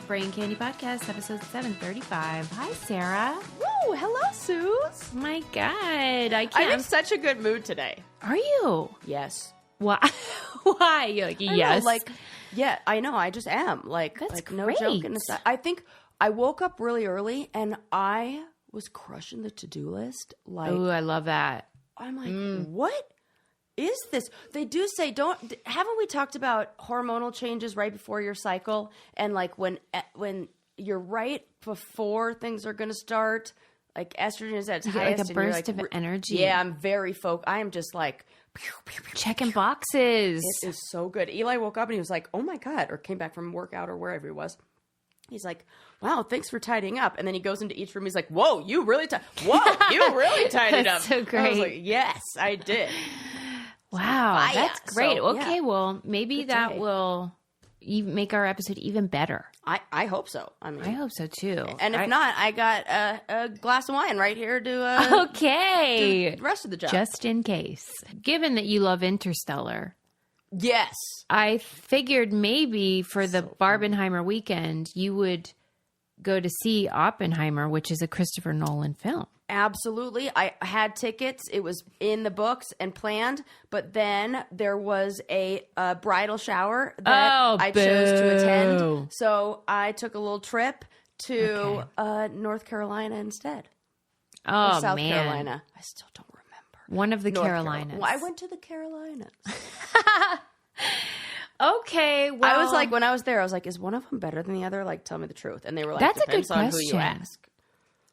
Brain Candy Podcast, episode 735. Hi, Sarah. Woo! Hello, Suze. My God, I can't. I'm in such a good mood today. Are you? Yes. Why? Why? You're like, yes. Yeah, I know. I just am. That's no great. joke. I think I woke up really early and I was crushing the to-do list. Ooh, I love that. I'm like, what is this? They do say, haven't we talked about hormonal changes right before your cycle? And like when you're right before things are going to start, like estrogen is at its highest. Like a burst of energy. Yeah, I'm very focused. I am just like checking boxes. It is so good. Eli woke up and he was like, oh my God, or came back from workout or wherever he was. He's like, wow, thanks for tidying up. And then he goes into each room. He's like, whoa, you really tidied up. So great. I was like, yes, I did. Wow, that's great. So, okay, yeah. Well, maybe that will make our episode even better. I hope so. I hope so too. And if not, I got a glass of wine right here to okay. do the rest of the job. Just in case. Given that you love Interstellar. Yes. I figured maybe for the Barbenheimer weekend, you would go to see Oppenheimer, which is a Christopher Nolan film. Absolutely. I had tickets. It was in the books and planned, but then there was a bridal shower that I chose to attend. So I took a little trip to North Carolina instead. Oh, or South man. Carolina. I still don't remember. One of the North Carolinas. Well, I went to the Carolinas. Okay, well. I was like, when I was there, I was like, is one of them better than the other? Like, tell me the truth. And they were like, that's depends a good on question. Who you ask.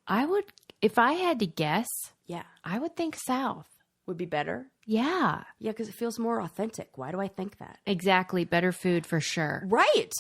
I would, if I had to guess, yeah, I would think South. Would be better? Yeah. Yeah, because it feels more authentic. Why do I think that? Exactly. Better food for sure. Right.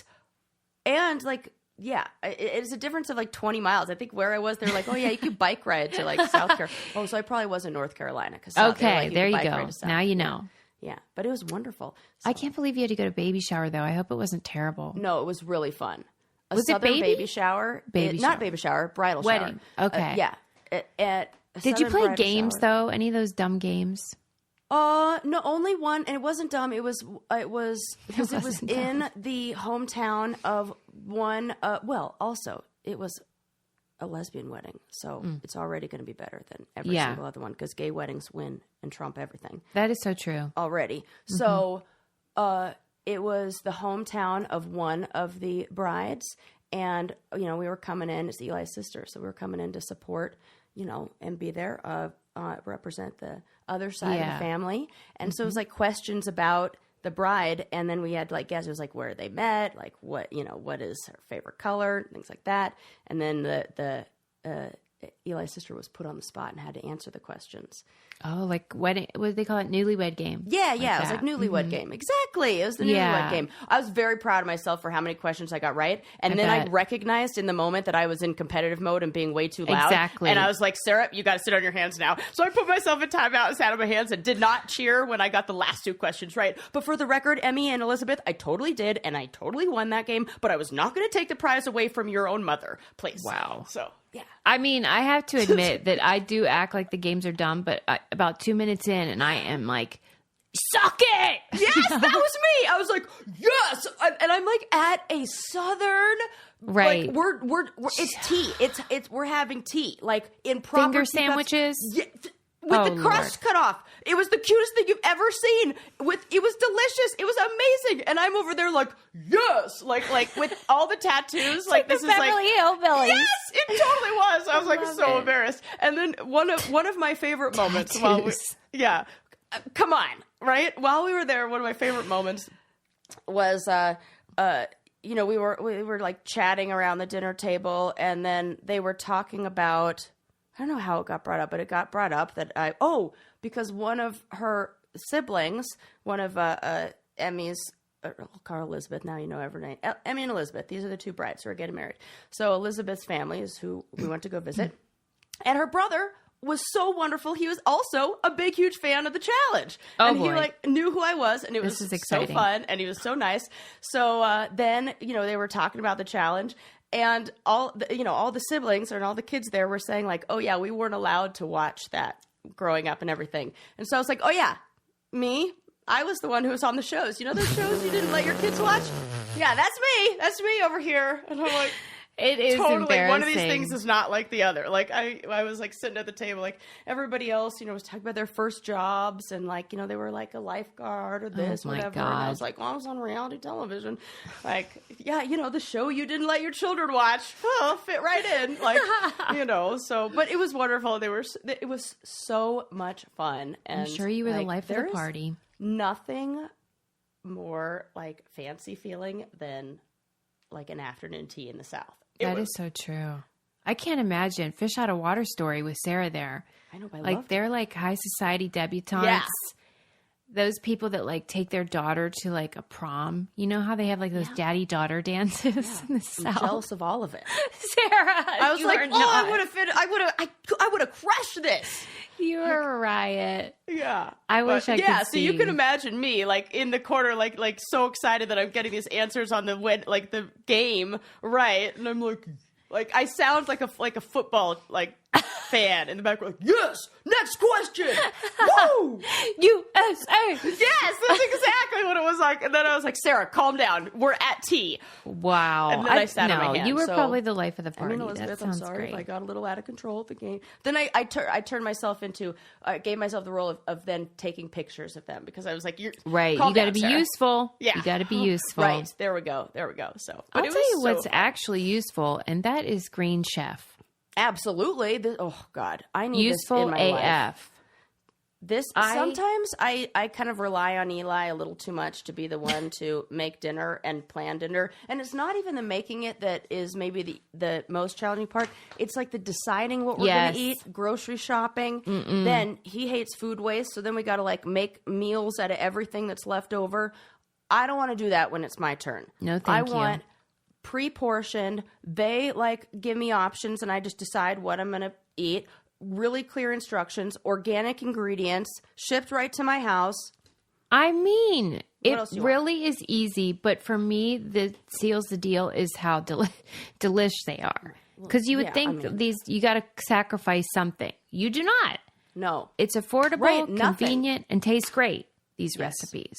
And like, yeah, it's a difference of like 20 miles. I think where I was, they were like, oh yeah, you could bike ride to like South Carolina. Oh, so I probably was in North Carolina. Okay, there you go. Now you know. Yeah, but it was wonderful. So, I can't believe you had to go to baby shower though. I hope it wasn't terrible. No, it was really fun. Was it baby shower? Not baby shower, bridal wedding. Shower. Okay. Yeah. Did you play games though? Any of those dumb games? No, only one, and it wasn't dumb. It was because it was in the hometown of one. Also it was a lesbian wedding, so it's already going to be better than every single other one because gay weddings win and trump everything. That is so true. Already, so it was the hometown of one of the brides, and we were coming in. It's Eli's sister, so we were coming in to support, and be there, represent the other side of the family. And so it was like questions about the bride, and then we had to like guess. It was like where they met, like what is her favorite color, things like that. And then the Eli's sister was put on the spot and had to answer the questions. Oh, like wedding? What do they call it? Newlywed game. Yeah. It was like newlywed game. Exactly. It was the newlywed game. I was very proud of myself for how many questions I got right. And then I recognized in the moment that I was in competitive mode and being way too loud. Exactly. And I was like, Sarah, you got to sit on your hands now. So I put myself in timeout and sat on my hands and did not cheer when I got the last two questions right. But for the record, Emmy and Elizabeth, I totally did. And I totally won that game. But I was not going to take the prize away from your own mother. Please. Wow. So. Yeah. I mean, I have to admit that I do act like the games are dumb, but about 2 minutes in, and I am like, suck it! Yes, that was me! I was like, yes! And I'm like at a southern... Right. Like, we're it's tea. We're having tea. Like, in proper... Finger sandwiches? Yeah, with the crust cut off. It was the cutest thing you've ever seen. It was delicious. It was amazing. And I'm over there like, yes! Like with all the tattoos. Like this is like... Beverly Hillbillies. Yes! It totally was. I was like so embarrassed. And then one of my favorite moments while we... Yeah. Come on, right? While we were there, one of my favorite moments was... we were like chatting around the dinner table, and then they were talking about... I don't know how it got brought up, but it got brought up that because one of her siblings, one of Emmy's, I'll call her Elizabeth, now you know every name, Emmy and Elizabeth, these are the two brides who are getting married. So Elizabeth's family is who we went to go visit. And her brother was so wonderful. He was also a big, huge fan of the challenge. And he knew who I was, and it was so fun, and he was so nice. So then, they were talking about the challenge. And all the siblings and all the kids there were saying like, oh yeah, we weren't allowed to watch that growing up and everything. And so I was like, oh yeah, me, I was the one who was on the shows. You know those shows you didn't let your kids watch? Yeah, that's me over here. And I'm like, it is totally embarrassing. one of these things is not like the other. Like I was like sitting at the table, like everybody else, was talking about their first jobs and like, they were like a lifeguard or this, whatever. God. And I was like, well, I was on reality television. Like, yeah, the show you didn't let your children watch. Oh, fit right in. Like, so, but it was wonderful. It was so much fun. And I'm sure you were the life of the party. Nothing more like fancy feeling than like an afternoon tea in the South. That is so true. I can't imagine Fish Out of Water story with Sarah there. I know. They're like high society debutantes. Yeah. Those people that like take their daughter to like a prom. You know how they have like those daddy daughter dances in the South? I'm jealous of all of it. Sarah, I was like, I would have crushed this. You were a riot. Yeah. I wish I could see. Yeah, so you can imagine me like in the corner, like so excited that I'm getting these answers on the game, right? And I'm like I sound like a football fan in the background. Like, yes, next question. Woo! USA. Yes, that's exactly what it was like. And then I was like, Sarah, calm down. We're at tea. Wow. And then I sat on my hand. You were probably the life of the party. Elizabeth, that sounds I'm sorry great. if I got a little out of control of the game. Then I turned myself into, gave myself the role of then taking pictures of them because I was like, right. You got to be useful. Yeah. You got to be useful. Right. There we go. So I'll tell you what's actually useful, and that is Green Chef. Absolutely. Oh God, I need useful this in my AF. Life. Sometimes I kind of rely on Eli a little too much to be the one to make dinner and plan dinner, and it's not even the making it that is maybe the most challenging part. It's like the deciding what we're going to eat, grocery shopping. Then he hates food waste, so then we got to like make meals out of everything that's left over. I don't want to do that when it's my turn. No, thank you. I want pre-portioned. They like give me options and I just decide what I'm going to eat. Really clear instructions, organic ingredients, shipped right to my house. I mean, it really is easy, but for me, the seals the deal is how delish they are. Because you would think you got to sacrifice something. You do not. No. It's affordable, convenient, and tastes great, these recipes.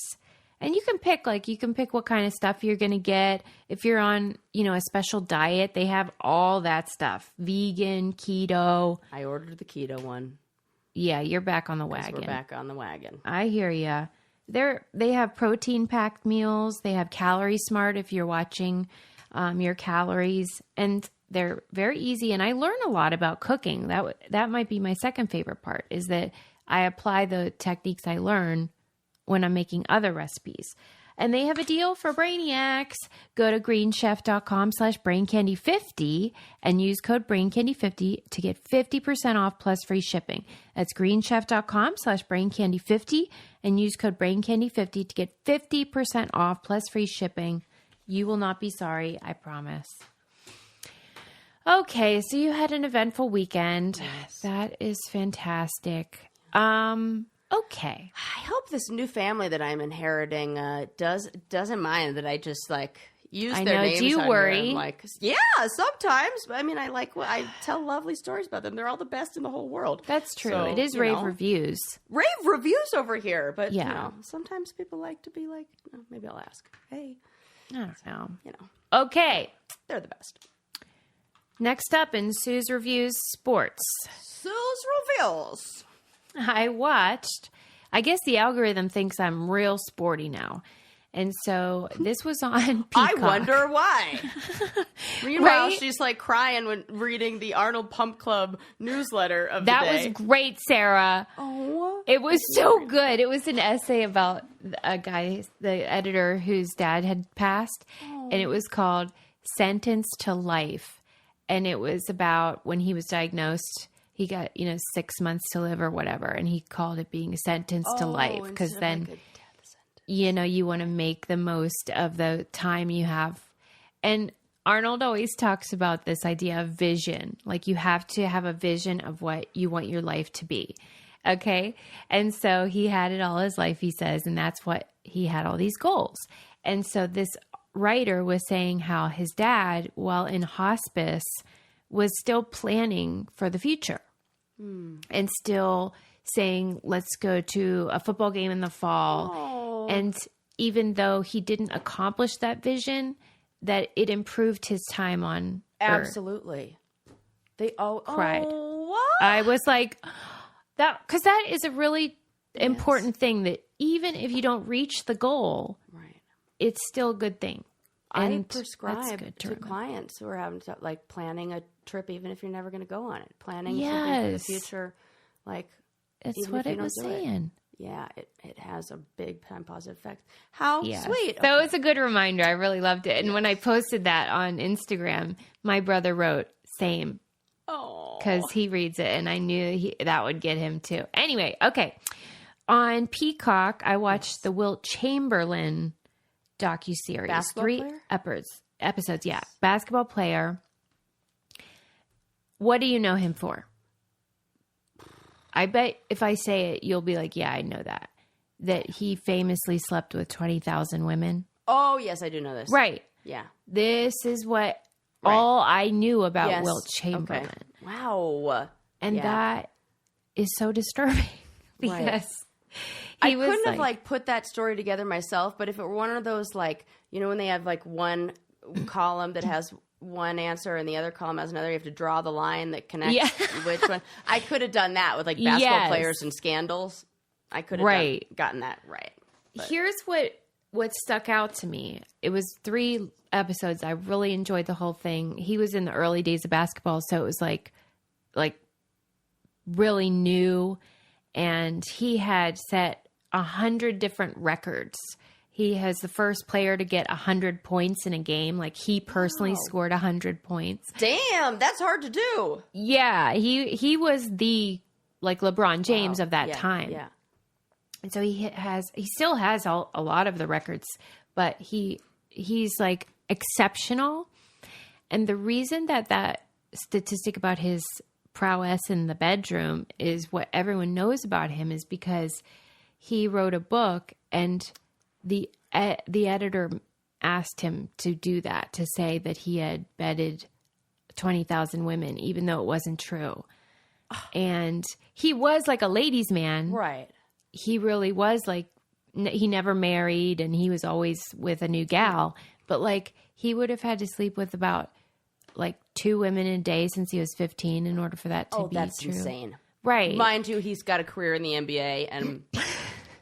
And you can pick what kind of stuff you're going to get. If you're on, a special diet, they have all that stuff. Vegan, keto. I ordered the keto one. Yeah, you're back on the wagon. We're back on the wagon. I hear ya. They have protein packed meals. They have Calorie Smart if you're watching your calories, and they're very easy. And I learn a lot about cooking. That might be my second favorite part, is that I apply the techniques I learn when I'm making other recipes. And they have a deal for Brainiacs. Go to greenchef.com/braincandy50 and use code braincandy50 to get 50% off plus free shipping. That's greenchef.com/braincandy50 and use code braincandy50 to get 50% off plus free shipping. You will not be sorry, I promise. Okay, so you had an eventful weekend. Yes. That is fantastic. Okay. I hope this new family that I'm inheriting doesn't mind that I just use their names. Do you worry? Yeah, sometimes. I mean, I tell lovely stories about them. They're all the best in the whole world. That's true. So, it is rave reviews. Rave reviews over here, but sometimes people like to be like, maybe I'll ask. Hey, I don't know. Okay, they're the best. Next up in Sooz Reviews Sports. Sooz Reviews. I guess the algorithm thinks I'm real sporty now. And so this was on Peacock. I wonder why. Meanwhile, she's crying when reading the Arnold Pump Club newsletter of the day. That was great, Sarah. Oh. It was so good. It was an essay about a guy, the editor whose dad had passed. Oh. And it was called Sentenced to Life. And it was about when he was diagnosed. He got, 6 months to live or whatever, and he called it being sentenced to life because then, you want to make the most of the time you have. And Arnold always talks about this idea of vision. You have to have a vision of what you want your life to be. Okay? And so he had it all his life, he says, and that's what he had all these goals. And so this writer was saying how his dad, while in hospice, was still planning for the future and still saying, let's go to a football game in the fall. Oh. And even though he didn't accomplish that vision, that it improved his time on Earth. Absolutely. They all cried. Oh, what? I was like, because that is a really important thing, that even if you don't reach the goal, right, it's still a good thing. And I prescribe to clients who are having to, like, planning a trip, even if you're never going to go on it, planning something for the future, like, that's what it was saying. Yeah, it has a big time positive effect. How sweet. So it's a good reminder. I really loved it. And when I posted that on Instagram, my brother wrote, same. Oh. Because he reads it, and I knew that would get him too. Anyway, okay. On Peacock, I watched the Wilt Chamberlain docuseries. Basketball 3 player? episodes, yeah. Basketball player. What do you know him for? I bet if I say it, you'll be like, yeah, I know that. That he famously slept with 20,000 women. Oh, yes, I do know this. Right. Yeah. This is what all I knew about Wilt Chamberlain. Okay. Wow. And that is so disturbing because I couldn't have like put that story together myself, but if it were one of those, like, you know, when they have like one column that has one answer and the other column has another, you have to draw the line that connects which one. I could have done that with like basketball players and scandals. I could have gotten that right. But. Here's what stuck out to me. It was 3 episodes. I really enjoyed the whole thing. He was in the early days of basketball, so it was like really new, and he had set 100 different records. He has the first player to get 100 points in a game. Like, he personally scored 100 points. Damn, that's hard to do. Yeah, he was the like LeBron James of that time. Yeah. And so he still has a lot of the records, but he's like exceptional. And the reason that statistic about his prowess in the bedroom is what everyone knows about him is because he wrote a book, and the editor asked him to do that, to say that he had bedded 20,000 women, even though it wasn't true. And he was like a ladies' man. Right. He really was like, he never married, and he was always with a new gal. But like, he would have had to sleep with about like 2 women a day since he was 15 in order for that to be true. Oh, that's insane. Right. Mind you, he's got a career in the NBA, and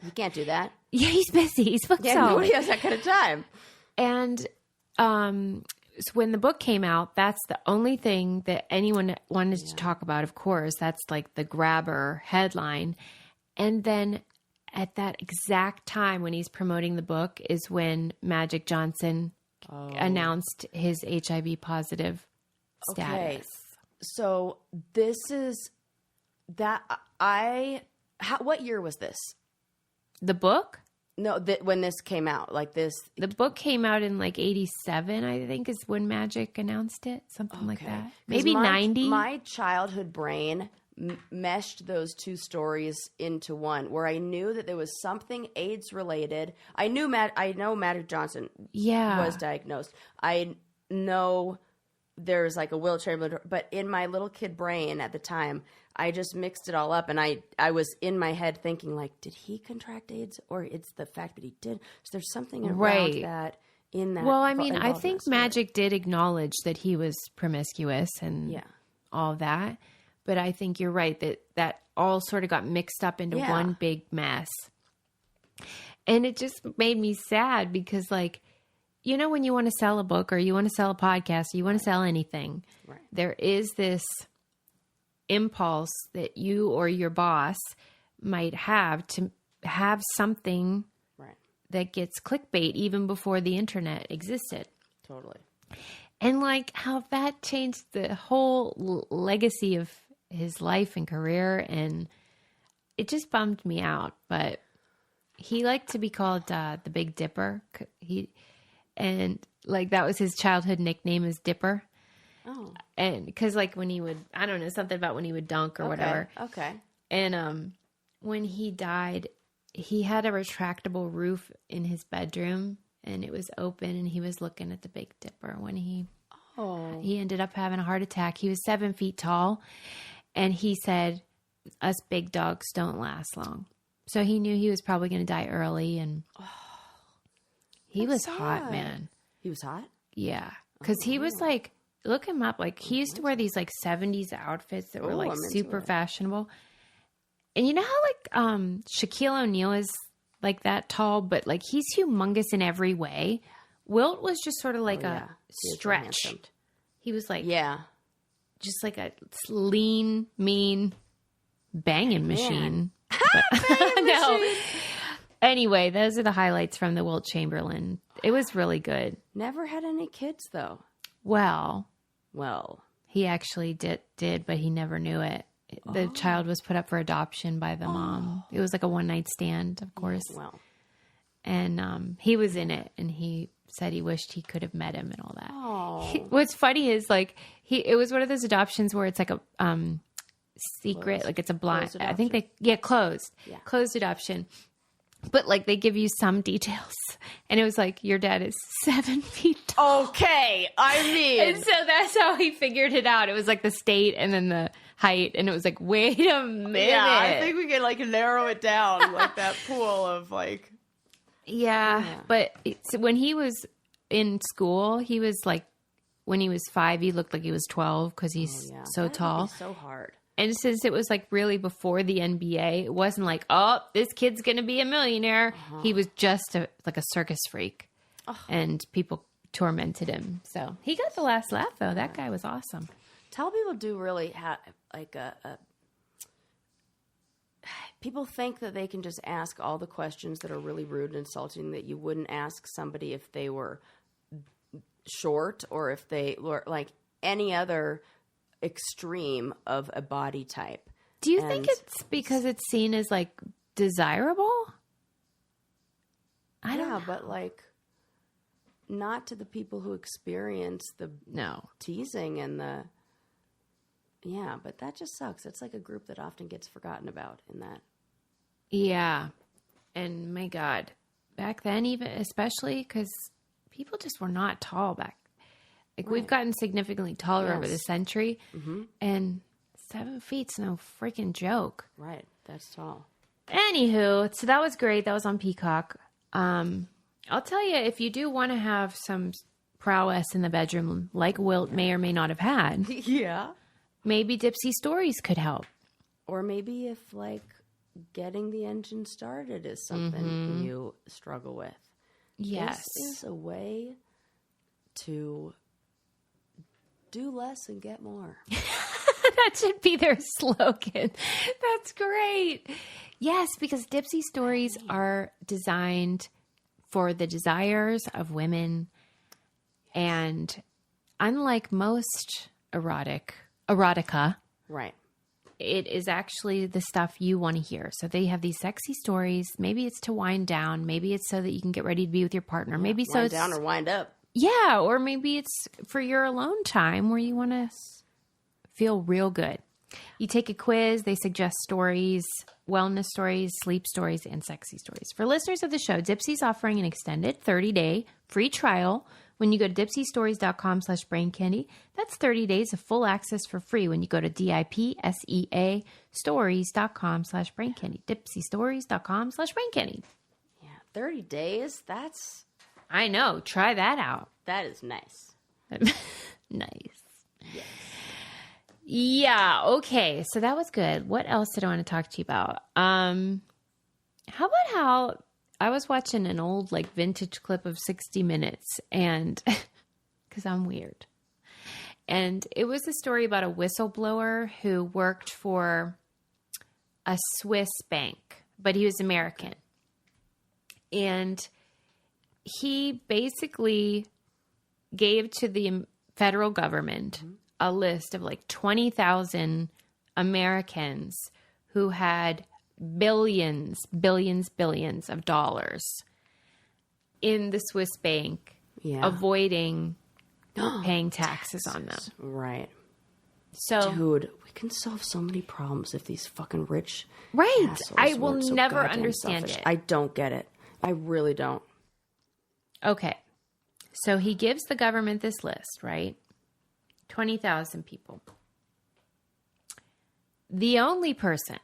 he can't do that. Yeah, he's busy. He's booked out. Nobody has that kind of time. And so when the book came out, that's the only thing that anyone wanted to talk about, of course. That's like the grabber headline. And then at that exact time when he's promoting the book is when Magic Johnson announced his HIV positive status. Okay. So this is that what year was this? The book? No, when this came out, like this. The book came out in like 87, I think, is when Magic announced it. Something like that. Maybe 90. My childhood brain meshed those 2 stories into one, where I knew that there was something AIDS related. I know Magic Johnson was diagnosed. I know there's like a Wilt Chamberlain, but in my little kid brain at the time, I just mixed it all up, and I was in my head thinking, like, did he contract AIDS, or it's the fact that he did? So there's something around that in that. Well, I mean, I think Magic did acknowledge that he was promiscuous and all of that. But I think you're right that all sort of got mixed up into one big mess. And it just made me sad because, like, you know, when you want to sell a book or you want to sell a podcast, or you want to sell anything, there is this impulse that you or your boss might have to have something that gets clickbait even before the internet existed. Totally. And like how that changed the whole legacy of his life and career, and it just bummed me out. But he liked to be called the Big Dipper. And like that was his childhood nickname, is Dipper. Oh. And because like when he would, I don't know, something about when he would dunk or whatever. Okay. And when he died, he had a retractable roof in his bedroom, and it was open, and he was looking at the Big Dipper when he ended up having a heart attack. He was 7 feet tall, and he said, "Us big dogs don't last long." So he knew he was probably going to die early, and He was hot, man. He was hot? Yeah. Because he was like, look him up. Like, he used to wear these like 70s outfits that were like super fashionable. And you know how like Shaquille O'Neal is like that tall, but like he's humongous in every way. Wilt was just sort of like a stretch. He was like, just like a lean, mean banging machine. No. Anyway, those are the highlights from the Wilt Chamberlain. It was really good. Never had any kids though. Well, he actually did, but he never knew it. The child was put up for adoption by the mom. It was like a one-night stand, of course. Well, and he was in it, and he said he wished he could have met him and all that. What's funny is like it was one of those adoptions where it's like a secret, like it's a blind. I think closed adoption. But like they give you some details, and it was like your dad is 7 feet tall. Okay, I mean, and so that's how he figured it out. It was like the state and then the height, and it was like, wait a minute. Yeah, I think we can like narrow it down, like that pool of like. Yeah. But when he was in school, he was like, when he was 5, he looked like he was 12 because he's so tall. So hard. And since it was like really before the NBA, it wasn't like, oh, this kid's going to be a millionaire. He was just like a circus freak. And people tormented him. So he got the last laugh, though. That guy was awesome. Tell people do really have like people think that they can just ask all the questions that are really rude and insulting that you wouldn't ask somebody if they were short or if they were like any other extreme of a body type. Do you think it's because it's seen as like desirable? I don't know. But like not to the people who experience the teasing and the but that just sucks. It's like a group that often gets forgotten about in that. Yeah. And my God, back then even, especially because people just were not tall back. Like we've gotten significantly taller over the century, and 7 feet's no freaking joke. Right. That's tall. Anywho, so that was great. That was on Peacock. I'll tell you, if you do want to have some prowess in the bedroom, like Wilt may or may not have had. Maybe Dipsy Stories could help. Or maybe if like getting the engine started is something you struggle with. Yes. This is a way to do less and get more. That should be their slogan. That's great. Yes, because Dipsy Stories are designed for the desires of women. And unlike most erotica, right, it is actually the stuff you want to hear. So they have these sexy stories. Maybe it's to wind down. Maybe it's so that you can get ready to be with your partner. Maybe so wind down or wind up. Yeah, or maybe it's for your alone time where you want to feel real good. You take a quiz. They suggest stories, wellness stories, sleep stories, and sexy stories. For listeners of the show, Dipsy's offering an extended 30-day free trial when you go to dipsyststories.com/braincandy. That's 30 days of full access for free when you go to DIPSEA stories.com/braincandy. dipsystories.com/braincandy. Yeah, 30 days. I know. Try that out. That is nice. Nice. Yes. Yeah. Okay. So that was good. What else did I want to talk to you about? How about how I was watching an old like vintage clip of 60 Minutes and because I'm weird. And it was a story about a whistleblower who worked for a Swiss bank, but he was American. And he basically gave to the federal government a list of like 20,000 Americans who had billions of dollars in the Swiss bank, avoiding paying taxes on them. Right. So, dude, we can solve so many problems if these fucking rich I will never understand it. I don't get it. I really don't. Okay. So he gives the government this list, right? 20,000 people. The only person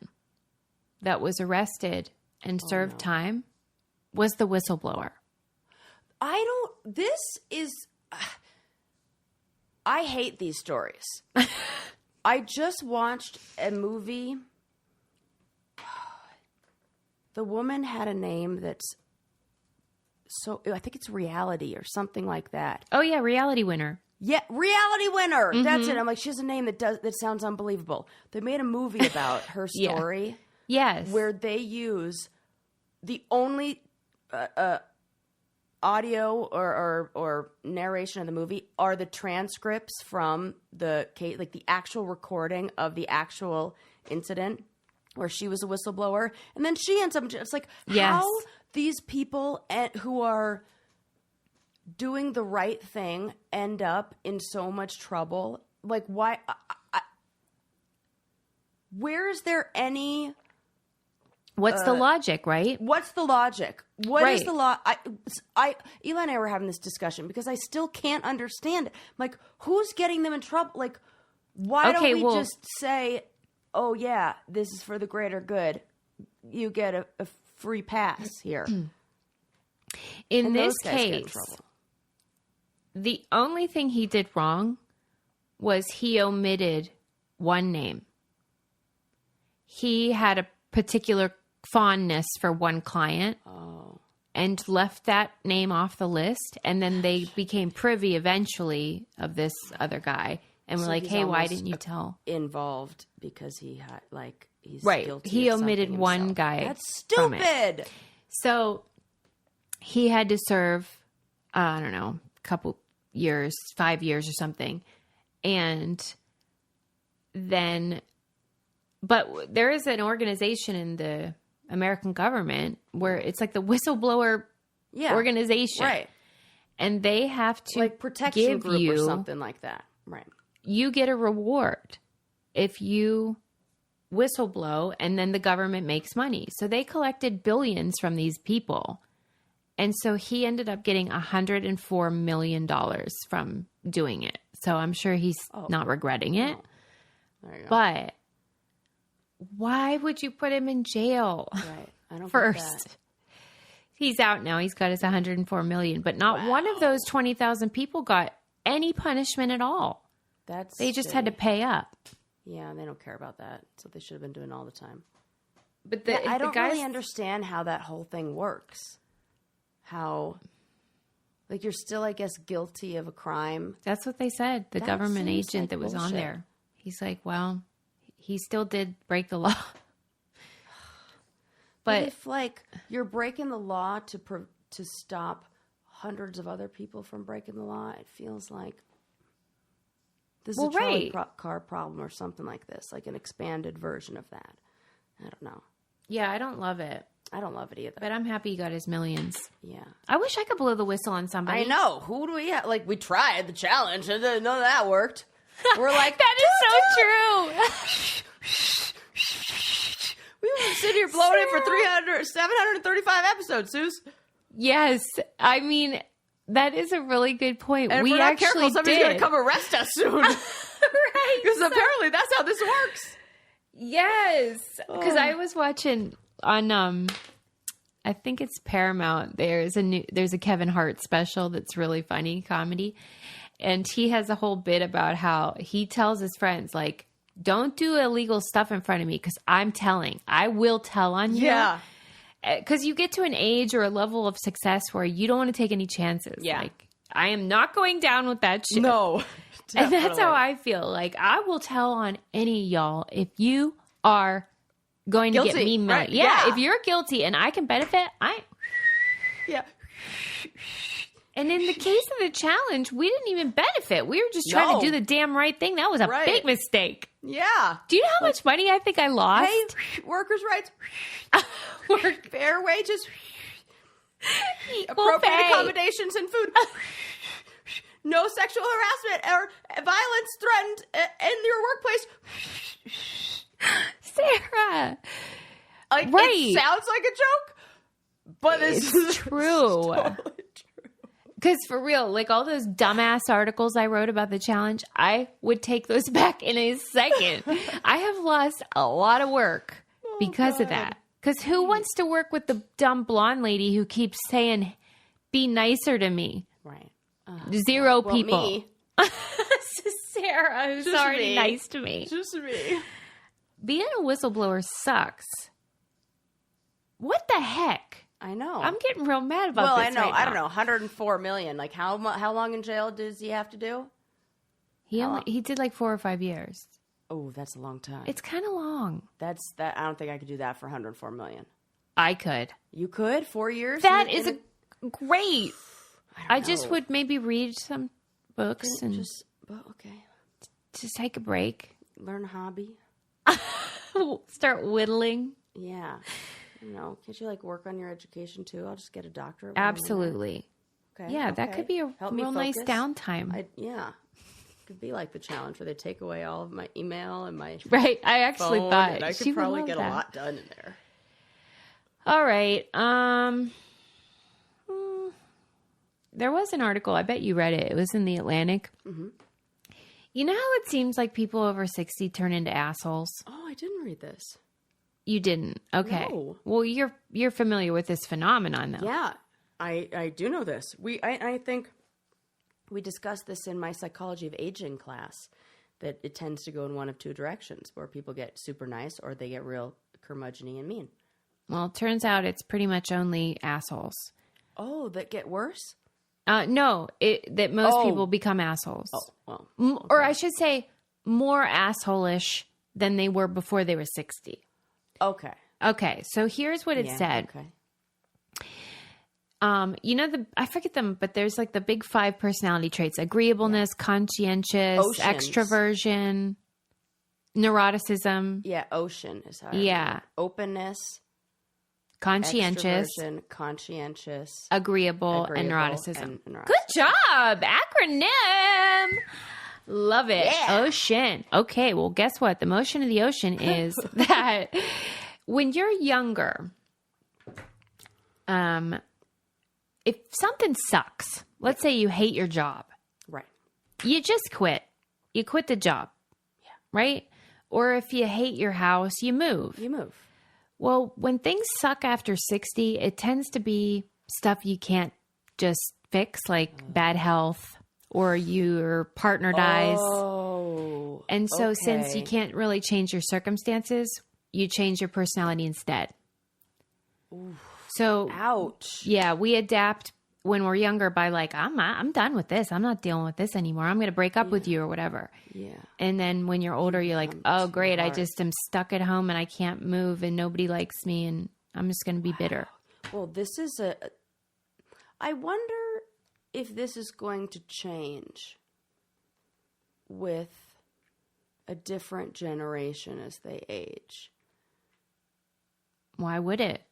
that was arrested and served time was the whistleblower. I hate these stories. I just watched a movie. The woman had a name that's I think it's Reality or something like that. Oh yeah, Reality Winner. Yeah, Reality Winner. Mm-hmm. That's it. I'm like, she has a name that sounds unbelievable. They made a movie about her story. Yes. Where they use the only audio or narration of the movie are the transcripts from the case, like the actual recording of the actual incident where she was a whistleblower. And then she ends up, it's like, how these people who are doing the right thing end up in so much trouble. Like, why? Where is there any... What's the logic, right? What's the logic? What is the law? Eli and I were having this discussion because I still can't understand it. Like, who's getting them in trouble? Like, why don't we just say, oh, yeah, this is for the greater good. You get a free pass here. In this case, the only thing he did wrong was he omitted one name. He had a particular fondness for one client and left that name off the list. And then they became privy eventually of this other guy. And we're like, hey, why didn't you tell? Involved because he had, like, he's guilty. He omitted one guy. That's stupid. So he had to serve, I don't know, a couple years, 5 years or something. And then, but there is an organization in the American government where it's like the whistleblower organization. Right. And they have to like protection group or something like that. Right. You get a reward if you whistleblow, and then the government makes money. So they collected billions from these people. And so he ended up getting $104 million from doing it. So I'm sure he's not regretting it. There you go. But why would you put him in jail? Right. I don't first. Get that. He's out now. He's got his $104 million, but not one of those 20,000 people got any punishment at all. They just had to pay up. Yeah, they don't care about that. That's what they should have been doing all the time. But I don't really understand how that whole thing works. How, like, you're still, I guess, guilty of a crime. That's what they said. The government agent that was on there. He's like, well, he still did break the law. But if, like, you're breaking the law to stop hundreds of other people from breaking the law, it feels like this is a trolley car problem or something like this, like an expanded version of that. I don't know. Yeah, I don't love it. I don't love it either. But I'm happy he got his millions. Yeah. I wish I could blow the whistle on somebody. I know. Who do we have? Like, we tried the challenge and none of that worked. We're like, that is so true. We were sitting here blowing it for 735 episodes, Suze. Yes. I mean, that is a really good point. And we if we're not actually careful, somebody's going to come arrest us soon. Right. Because apparently that's how this works. Yes. Because I was watching on, I think it's Paramount. There's a Kevin Hart special that's really funny comedy. And he has a whole bit about how he tells his friends, like, don't do illegal stuff in front of me because I will tell on you. Yeah. Because you get to an age or a level of success where you don't want to take any chances. Yeah. Like, I am not going down with that shit. No. And that's how I feel. Like, I will tell on any of y'all if you are going to get me money. Right. Yeah, if you're guilty and I can benefit, Yeah. And in the case of the challenge, we didn't even benefit. We were just trying to do the damn right thing. That was a big mistake. Yeah. Do you know how much money I think I lost? Hey, workers' rights. Fair wages. Equal appropriate pay. accommodations and food. No sexual harassment or violence threatened in your workplace. Sarah. Like, it sounds like a joke, but it's true. Totally true. Because for real, like all those dumbass articles I wrote about the challenge, I would take those back in a second. I have lost a lot of work because of that. Because who wants to work with the dumb blonde lady who keeps saying be nicer to me. Right. Zero people. Me. Sarah, who's already nice to me. Just me. Being a whistleblower sucks. What the heck? I know. I'm getting real mad about this. Well, I know. Right now. I don't know. 104 million. Like how long in jail does he have to do? He did like 4 or 5 years. Oh, that's a long time. It's kind of long. I don't think I could do that for 104 million. I could. You could 4 years. That is great. I know. just would maybe read some books and just take a break. Learn a hobby. Start whittling. Yeah. Can't you like work on your education too? I'll just get a doctorate. Absolutely. Okay. Yeah, that could be a real nice downtime. Could be like the challenge where they take away all of my email and my right. I actually phone, thought and I could probably get a lot done in there. All right. There was an article. I bet you read it. It was in the Atlantic. Mm-hmm. You know how it seems like people over 60 turn into assholes? Oh, I didn't read this. You didn't? Okay. No. Well, you're familiar with this phenomenon, though. Yeah, I do know this. I think we discussed this in my psychology of aging class, that it tends to go in one of two directions, where people get super nice or they get real curmudgeon-y and mean. Well, it turns out it's pretty much only assholes. Oh, that get worse? No, that most people become assholes. Oh, well. Okay. Or I should say more asshole-ish than they were before they were 60. Okay. Okay, so here's what it said. Okay. I forget them, but there's like the big 5 personality traits: agreeableness, conscientious, extroversion, neuroticism. Yeah, ocean is how. Openness, conscientious, conscientious, agreeable, and neuroticism. Good job, acronym. Love it. Yeah. Ocean. Okay, well, guess what? The motion of the ocean is that when you're younger, if something sucks, let's say you hate your job. Right. You just quit. You quit the job. Yeah. Right? Or if you hate your house, you move. Well, when things suck after 60, it tends to be stuff you can't just fix, like bad health, or your partner dies. Oh. And so since you can't really change your circumstances, you change your personality instead. Ooh. So, ouch. Yeah, we adapt when we're younger by like, I'm done with this. I'm not dealing with this anymore. I'm going to break up with you or whatever. Yeah. And then when you're older, you're like, oh, great. I just am stuck at home and I can't move and nobody likes me and I'm just going to be bitter. Well, this is I wonder if this is going to change with a different generation as they age. Why would it?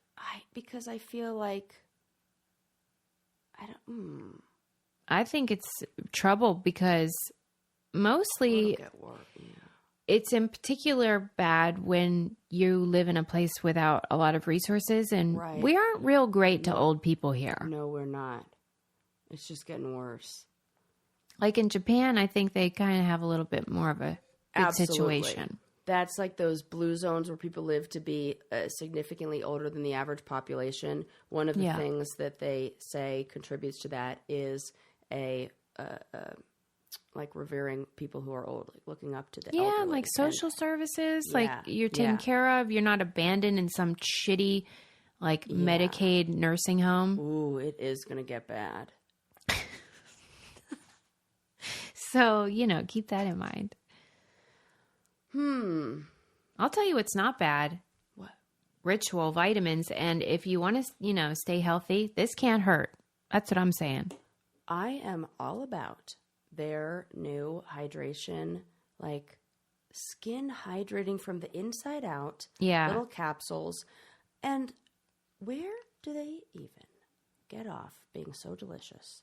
Because I feel like I think it's trouble because mostly it's in particular bad when you live in a place without a lot of resources, and we aren't real great to old people here. No, we're not. It's just getting worse. Like in Japan, I think they kind of have a little bit more of a good situation. That's like those blue zones where people live to be significantly older than the average population. One of the things that they say contributes to that is like revering people who are old, like looking up to the elderly. Like social services, like you're taken care of. You're not abandoned in some shitty like Medicaid nursing home. Ooh, it is going to get bad. So, keep that in mind. I'll tell you what's not bad. What? Ritual vitamins. And if you want to, stay healthy, this can't hurt. That's what I'm saying. I am all about their new hydration, like skin hydrating from the inside out. Yeah. Little capsules. And where do they even get off being so delicious?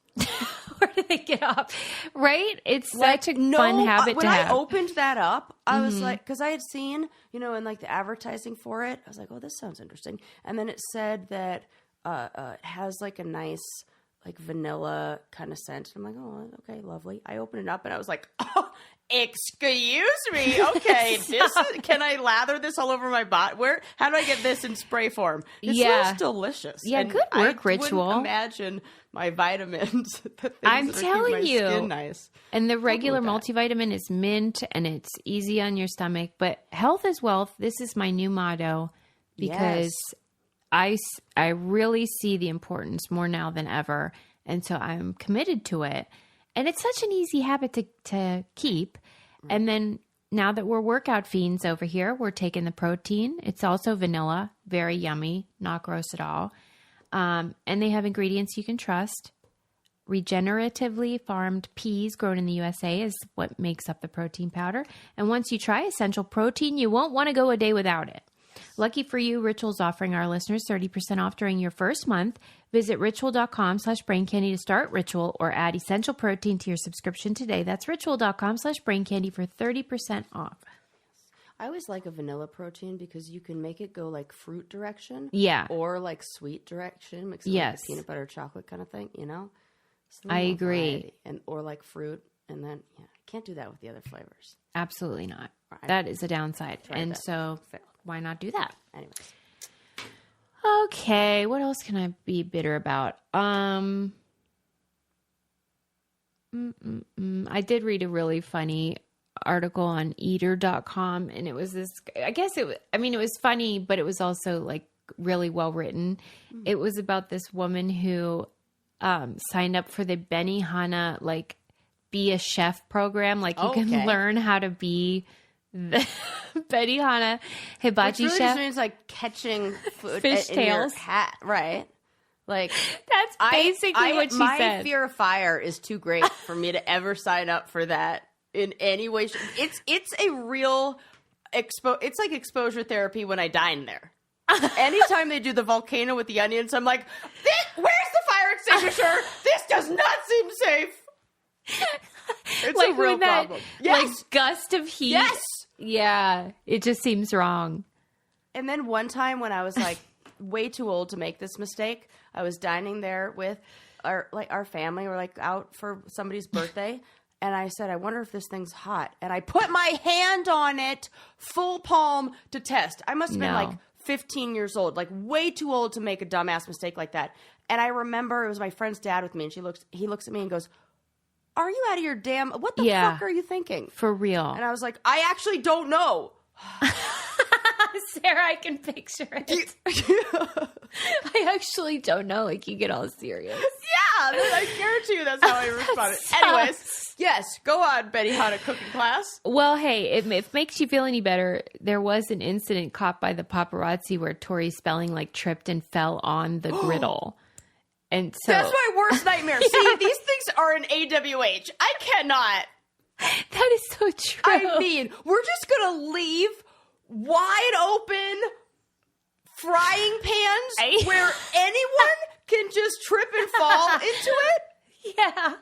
Where do they get off? Right? It's such a fun habit to have. When I opened that up, I was like, because I had seen, in like the advertising for it, I was like, oh, this sounds interesting. And then it said that it has like a nice like vanilla kind of scent. I'm like, oh, okay, lovely. I opened it up and I was like, oh, excuse me. Okay, can I lather this all over my body? How do I get this in spray form? It smells delicious. Yeah, and good work, Ritual. I wouldn't imagine my vitamins. I'm telling you. Skin nice. And the regular multivitamin is mint and it's easy on your stomach. But health is wealth. This is my new motto because I really see the importance more now than ever. And so I'm committed to it. And it's such an easy habit to keep. And then now that we're workout fiends over here, we're taking the protein. It's also vanilla, very yummy, not gross at all. And they have ingredients you can trust. Regeneratively farmed peas grown in the USA is what makes up the protein powder. And once you try Essential Protein, you won't want to go a day without it. Lucky for you, Ritual's offering our listeners 30% off during your first month. Visit ritual.com/braincandy to start Ritual or add Essential Protein to your subscription today. That's ritual.com/braincandy for 30% off. I always like a vanilla protein because you can make it go like fruit direction. Yeah. Or like sweet direction. Mix it with like a peanut butter chocolate kind of thing, you know? I agree. Or like fruit. And then, I can't do that with the other flavors. Absolutely not. That is a downside. And so why not do that? Anyways. Okay. What else can I be bitter about? I did read a really funny article on eater.com and it was this, it was funny, but it was also like really well written. It was about this woman who signed up for the Benihana, like be a chef program. Like you can learn how to be the Benihana hibachi Which really chef. just means like catching food fish in tails. your hat, right? Like that's basically what she my said. My fear of fire is too great for me to ever sign up for that in any way. It's a real it's like exposure therapy when I dine there. Anytime they do the volcano with the onions, I'm like, where's the fire extinguisher? This does not seem safe. It's like a real problem. Yes. Like gust of heat. Yes. Yeah. It just seems wrong. And then one time when I was like way too old to make this mistake, I was dining there with our family. We're like out for somebody's birthday. And I said, I wonder if this thing's hot. And I put my hand on it, full palm, to test. I must have been like 15 years old, like way too old to make a dumbass mistake like that. And I remember it was my friend's dad with me, and he looks at me and goes, are you out of your damn, what the fuck are you thinking? For real. And I was like, I actually don't know. Sarah, I can picture it. I actually don't know. Like, you get all serious. Yeah, I guarantee you that's how I responded. Anyways, yes, go on, Benihana cooking class. Well, hey, if it makes you feel any better, there was an incident caught by the paparazzi where Tori Spelling like tripped and fell on the griddle. And so that's my worst nightmare. See, these things are an AWH. I cannot. That is so true. I mean, we're just going to leave wide open frying pans where anyone can just trip and fall into it? Yeah.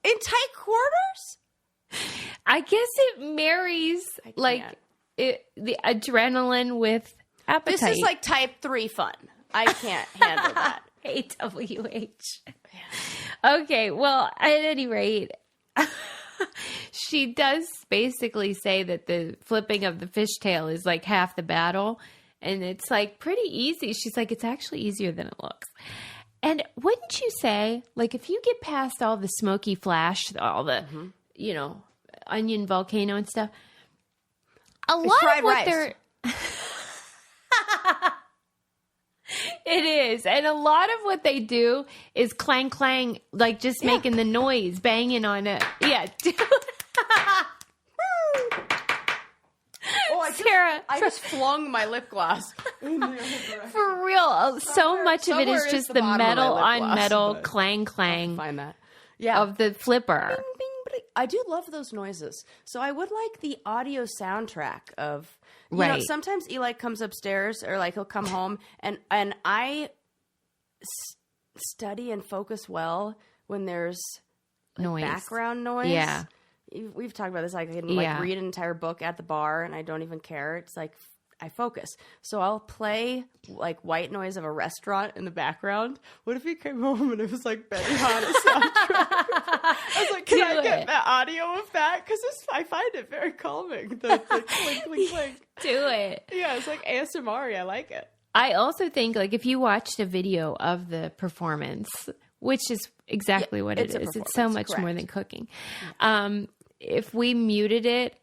In tight quarters? I guess it marries like the adrenaline with appetite. This is like type 3 fun. I can't handle that. AWH. Okay, well, at any rate, she does basically say that the flipping of the fishtail is like half the battle. And it's like pretty easy. She's like, it's actually easier than it looks. And wouldn't you say, like, if you get past all the smoky flash, all the, onion volcano and stuff, a lot of what they're... It is. And a lot of what they do is clang, clang, like just making the noise, banging on it. Yeah. Sarah, I just flung my lip gloss. For real. So much of it is just the metal on metal clang, clang find that. Of the flipper. Bing, bing, bing. I do love those noises. So I would like the audio soundtrack of... You know, sometimes Eli comes upstairs or like he'll come home and I study and focus well when there's like background noise. Yeah. We've talked about this. I can like read an entire book at the bar and I don't even care. It's like I focus. So I'll play like white noise of a restaurant in the background. What if he came home and it was like Benihana soundtrack? I was like, can I get the audio of that? Because I find it very calming. The clink, clink, clink. Do it. Yeah, it's like ASMR. I like it. I also think, like, if you watched a video of the performance, which is exactly what it is, it's so much more than cooking. If we muted it,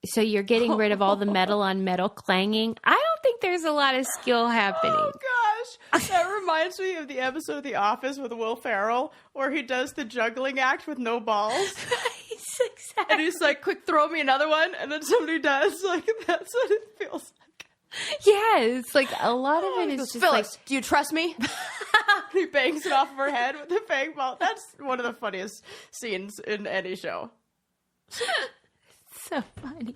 so you're getting rid of all the metal on metal clanging, I don't think there's a lot of skill happening. Oh, gosh. That reminds me of the episode of The Office with Will Ferrell, where he does the juggling act with no balls. Exactly. And he's like, quick, throw me another one. And then somebody does. Like, that's what it feels like. Yeah, it's like a lot of it is just Phyllis, like, do you trust me? He bangs it off of her head with the fang ball. That's one of the funniest scenes in any show. so funny.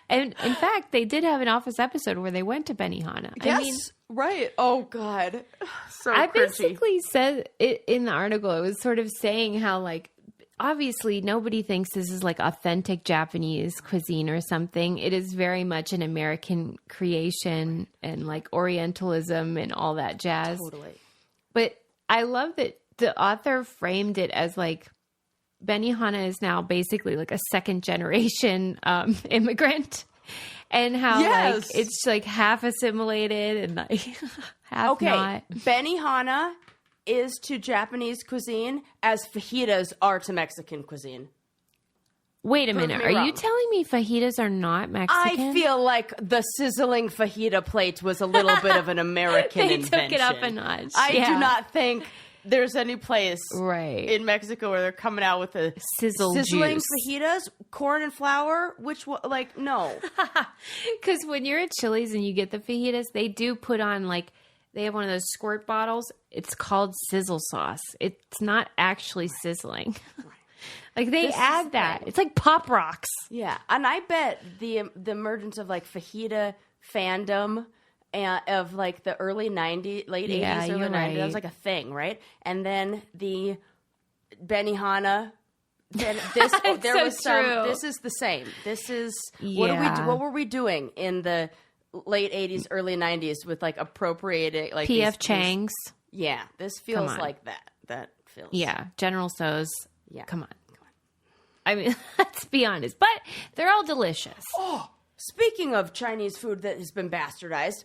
And in fact, they did have an Office episode where they went to Benihana. Yes, I mean, right. Oh, God. So I cringy. basically said it in the article. It was sort of saying how, like, obviously nobody thinks this is like authentic Japanese cuisine or something. It is very much an American creation and like Orientalism and all that jazz. Totally. But I love that the author framed it as like Benihana is now basically like a second generation immigrant, and how like it's like half assimilated and like half not. Benihana is to Japanese cuisine as fajitas are to Mexican cuisine. Wait a minute. Are you telling me fajitas are not Mexican? I feel like the sizzling fajita plate was a little bit of an American they invention. took it up a notch. I do not think there's any place in Mexico where they're coming out with a sizzling juice. fajitas, corn and flour, no. Because when you're at Chili's and you get the fajitas, they do put on like, they have one of those squirt bottles. It's called sizzle sauce. It's not actually sizzling. Like they add that. It's like Pop Rocks. Yeah. And I bet the emergence of like fajita fandom and of like the early 90s, late 80s, early 90s, that was like a thing, right? And then the Benihana, then this there was some this is the same. This is what were we doing in the late 80s, early 90s with like appropriating like P.F. Chang's. Yeah, this feels like that. That feels. Yeah, General Tso's. Yeah. Come on. I mean, let's be honest. But they're all delicious. Oh, speaking of Chinese food that has been bastardized,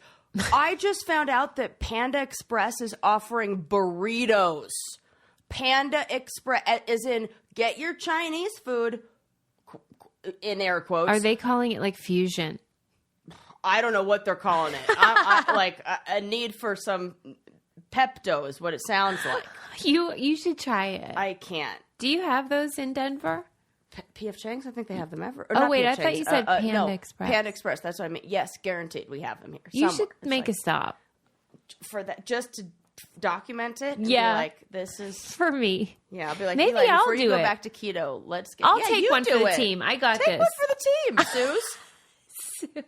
I just found out that Panda Express is offering burritos. Panda Express, as in get your Chinese food, in air quotes. Are they calling it like fusion? I don't know what they're calling it. I like a need for some Pepto is what it sounds like. You should try it. I can't. Do you have those in Denver? P.F. Chang's? I think they have them ever. Oh, wait, I thought you said Panda Express. Panda Express. That's what I mean. Yes, guaranteed. We have them here. You should make a stop. For that, just to document it. Yeah. Be like, this is. For me. Yeah, I'll be like, maybe I'll before do you go it. Back to keto, let's get. I'll take one for the team. I got this. Take one for the team, Suze.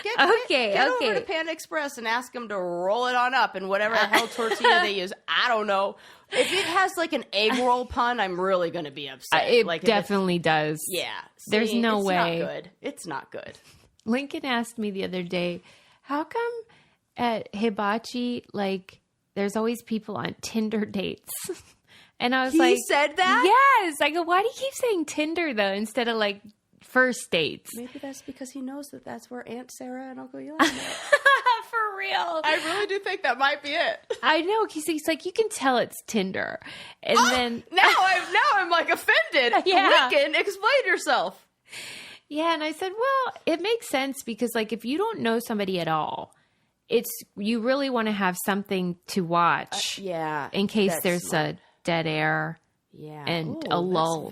Get over to Panda Express and ask them to roll it on up in whatever the hell tortilla they use. I don't know. If it has like an egg roll pun, I'm really going to be upset. It definitely does. Yeah. There's no way. It's not good. It's not good. Lincoln asked me the other day, how come at hibachi, like, there's always people on Tinder dates? And I was like... He said that? Yes. I go, why do you keep saying Tinder, though, instead of, like, first dates? Maybe that's because he knows that that's where Aunt Sarah and Uncle Eli are. For real. I really do think that might be it. I know. He's like, you can tell it's Tinder. And then... Now I'm like offended. Yeah. Lincoln, explain yourself. Yeah, and I said, well, it makes sense because, like, if you don't know somebody at all, you really want to have something to watch. In case there's a dead air. Yeah. And a lull.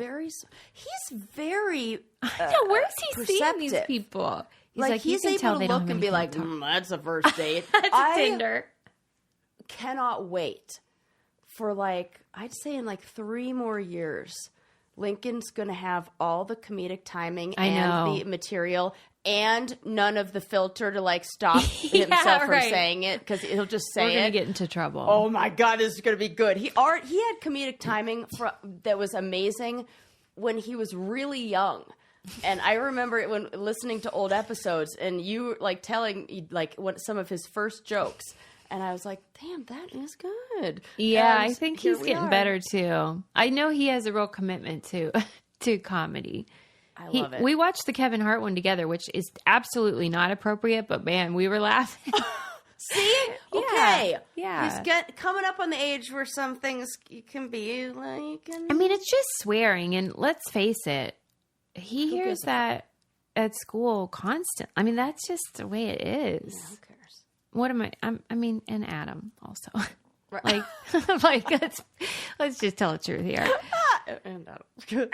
He's very I know, where's he perceptive. seeing these people? He's able to look and be like, that's a first date. That's a Tinder. Cannot wait for I'd say in 3 more years, Lincoln's going to have all the comedic timing and the material and none of the filter to stop himself from saying it because he'll just say We're going to get into trouble. Oh my God, this is going to be good. He had comedic timing that was amazing when he was really young. And I remember it when listening to old episodes and you like telling like what some of his first jokes. And I was like, damn, that is good. Yeah, and I think he's getting better too. I know he has a real commitment to comedy. I love it. We watched the Kevin Hart one together, which is absolutely not appropriate, but man, we were laughing. See? Okay. Yeah. He's coming up on the age where some things can be like... I mean, it's just swearing, and let's face it, he hears that at school constant. I mean, that's just the way it is. Yeah, who cares? What am I? I mean, and Adam also. Right. like let's just tell the truth here. And Adam.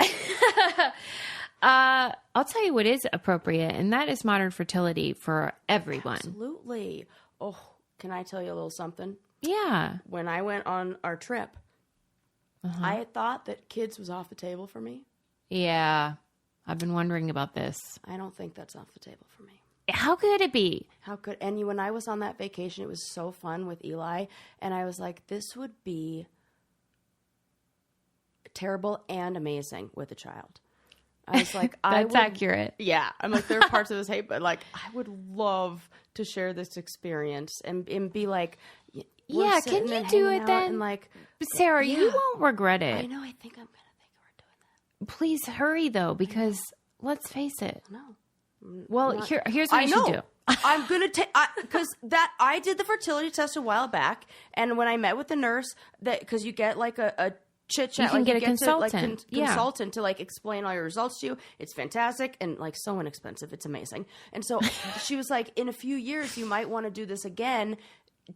I'll tell you what is appropriate, and that is modern fertility for everyone. Absolutely. Oh, can I tell you a little something? Yeah. When I went on our trip, I had thought that kids was off the table for me. Yeah. I've been wondering about this. I don't think that's off the table for me. How could it be? How could... And when I was on that vacation, it was so fun with Eli, and I was like, this would be terrible and amazing with a child. I was like, That's accurate. Yeah. I'm like, there are parts of this hate, but like, I would love to share this experience and be like, yeah, can you do it then? And like, Sarah, you won't regret it. I know. I think I'm going to think we're doing that. Please hurry though, because let's face it. No. Well, here's what you should do. I'm going to take, because I did the fertility test a while back. And when I met with the nurse, because you get like a chit chat, you can like get you a consultant. Consultant to like explain all your results to you. It's fantastic and like so inexpensive. It's amazing. And so she was like, in a few years, you might want to do this again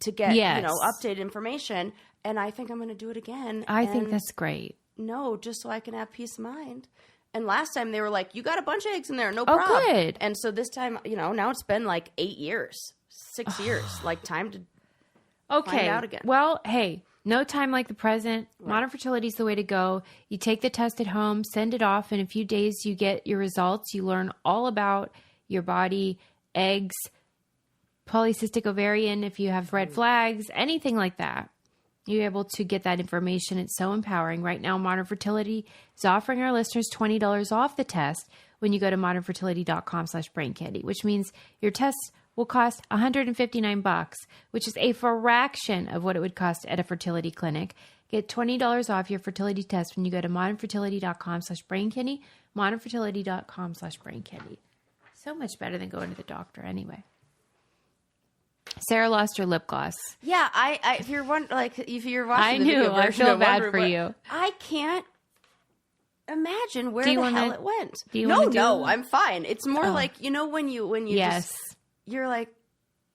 to get, updated information. And I think I'm going to do it again. I think that's great. No, just so I can have peace of mind. And last time they were like, you got a bunch of eggs in there. No problem. Oh, good. And so this time, now it's been like 8 years, 6 years, like time to find out again. Well, hey, no time like the present. Right. Modern fertility is the way to go. You take the test at home, send it off. In a few days, you get your results. You learn all about your body, eggs, polycystic ovarian, if you have red flags, anything like that. You're able to get that information. It's so empowering. Right now, Modern Fertility is offering our listeners $20 off the test when you go to modernfertility.com/braincandy, which means your test will cost $159, which is a fraction of what it would cost at a fertility clinic. Get $20 off your fertility test when you go to modernfertility.com/braincandy, modernfertility.com/braincandy. So much better than going to the doctor anyway. Sarah lost her lip gloss. Yeah, if you're watching I the knew. video version, I feel bad for you. I can't imagine where the hell it went. No, I'm fine. It's more like when you yes. you're like,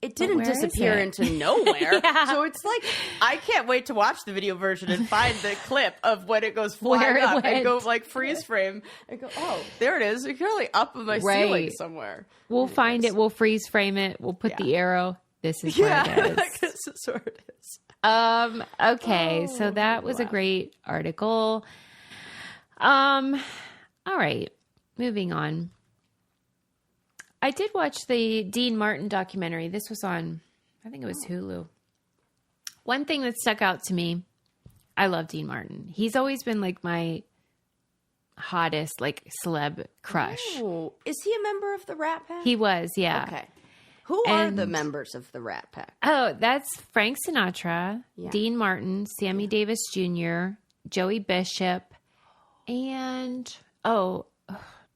it didn't disappear into nowhere. Yeah. So it's like, I can't wait to watch the video version and find the clip of when it goes flying up and go like freeze frame and go, oh, there it is. It's really up in my ceiling somewhere. We'll find it. We'll freeze frame it. We'll put the arrow. This is where it is. This is where it is. Okay. So that was a great article. All right. Moving on. I did watch the Dean Martin documentary. This was on, I think it was Hulu. One thing that stuck out to me, I love Dean Martin. He's always been like my hottest like celeb crush. Oh, is he a member of the Rat Pack? He was, yeah. Okay. Who are the members of the Rat Pack? Oh, that's Frank Sinatra, Dean Martin, Sammy Davis Jr., Joey Bishop, and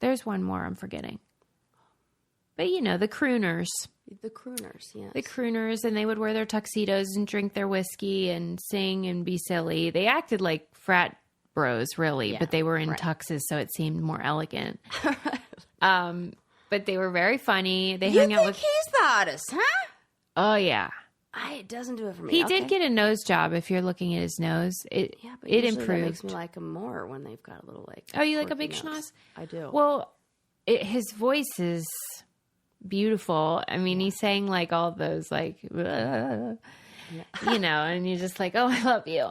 there's one more I'm forgetting. But the crooners. The crooners, yes. The crooners, and they would wear their tuxedos and drink their whiskey and sing and be silly. They acted like frat bros, really, but they were in tuxes, so it seemed more elegant. But they were very funny. They hung out with. He's the hottest, huh? Oh yeah. It doesn't do it for me. He did get a nose job. If you're looking at his nose, it improved. That makes me like him more when they've got a little like. Oh, you like a big schnoz? I do. Well, his voice is beautiful. I mean, he sang like all those like, and you're just like, oh, I love you.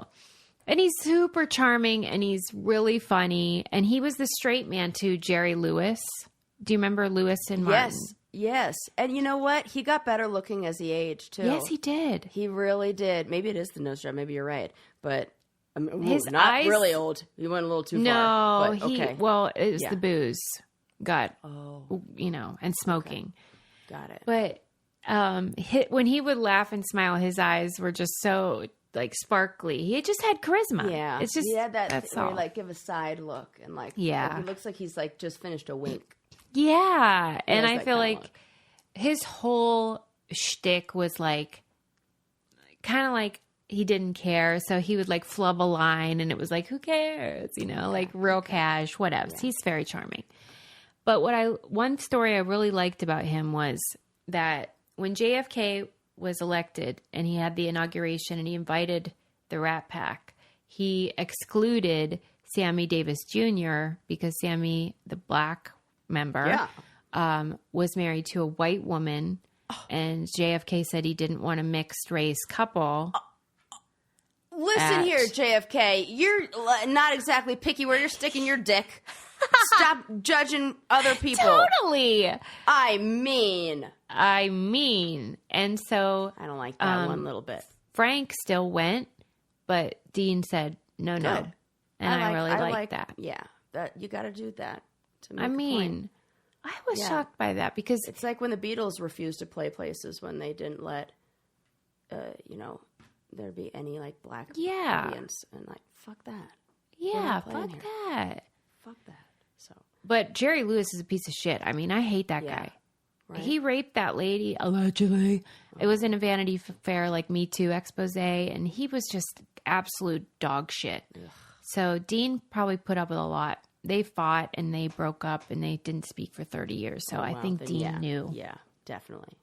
And he's super charming and he's really funny. And he was the straight man to Jerry Lewis. Do you remember Lewis and Martin? Yes. And you know what? He got better looking as he aged, too. Yes, he did. He really did. Maybe it is the nose job. Maybe you're right. But his not eyes... really old. He went a little too far. No, it was the booze. got, and smoking. Okay. Got it. But when he would laugh and smile, his eyes were just so like sparkly. He just had charisma. Yeah. It's just, that's all. Like give a side look and like, he looks like he's like just finished a wink. Yeah. And I feel like his whole shtick was like, kind of like he didn't care. So he would like flub a line and it was like, who cares? Like real cash, whatever. Yeah. He's very charming. But one story I really liked about him was that when JFK was elected and he had the inauguration and he invited the Rat Pack, he excluded Sammy Davis Jr. because Sammy, the black member, was married to a white woman. And JFK said he didn't want a mixed race couple. Listen here, JFK. You're not exactly picky where you're sticking your dick. Stop judging other people. Totally. I mean. And so I don't like that one little bit. Frank still went, but Dean said no. And I really like that. Yeah. That you got to do that to make a point. I was shocked by that because it's like when the Beatles refused to play places when they didn't let there be any like black audience, and like fuck that. Yeah, fuck that. Fuck that. So, but Jerry Lewis is a piece of shit. I mean, I hate that guy. Right. He raped that lady allegedly. It was in a Vanity Fair like Me Too expose, and he was just absolute dog shit. Ugh. So Dean probably put up with a lot. They fought and they broke up and they didn't speak for 30 years. So I think Dean knew. Yeah, definitely.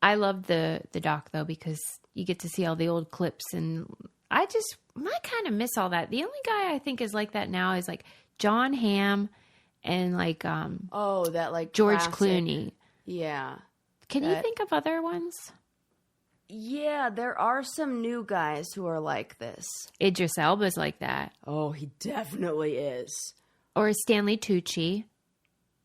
I love the doc though because you get to see all the old clips, and I kind of miss all that. The only guy I think is like that now is like John Hamm and like that like George classic. Clooney. Yeah. Can you think of other ones? Yeah, there are some new guys who are like this. Idris Elba's like that. Oh, he definitely is. Or Stanley Tucci.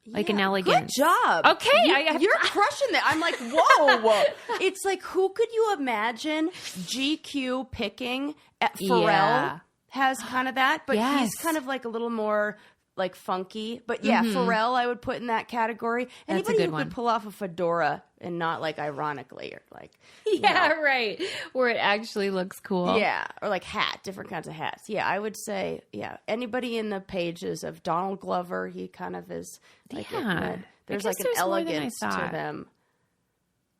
Like an elegance. Good job. Okay. You're crushing that. I'm like, whoa. It's like, who could you imagine GQ picking at Pharrell has kind of that, but he's kind of like a little more like funky. But Pharrell I would put in that category. Anybody who could pull off a fedora and not like ironically or like right, where it actually looks cool. Or like different kinds of hats. I would say anybody in the pages of Donald Glover, he kind of is like there's like an elegance to them.